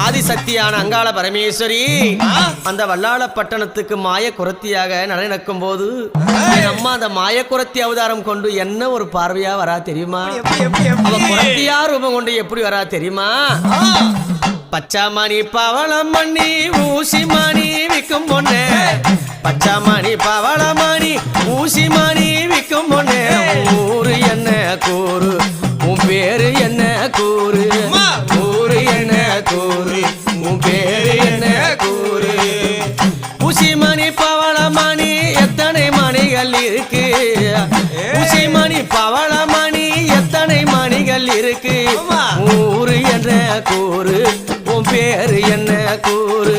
ஆதிசக்தியான அங்காள பரமேஸ்வரி அந்த வல்லாள பட்டணத்துக்கு மாய குரத்தியாக நடக்கும் போது அம்மா அந்த மாய குரத்தி அவதாரம் கொண்டு என்ன ஒரு பார்வையா வரா தெரியுமா? அவ குரத்தியா ரூபம் கொண்டு எப்படி வரா தெரியுமா? பச்சாமணி பவளமணி ஊசிமணி விக்கும் பொண்ணே, பச்சாமணி பவளமணி ஊசிமணி விக்கும் பொண்ணே, ஊரு என்ன கூறு உன் பேரு என்ன கூறு, ஊரு என்ன கூறு உன் பேரு என்ன கூறு. ஊசிமணி பவளமணி எத்தனை மணிகள் இருக்கு, ஊசிமணி பவளமணி எத்தனை மணிகள் இருக்கு, ஊரு என்ன கூறு உன் பேரு என்ன கூறு.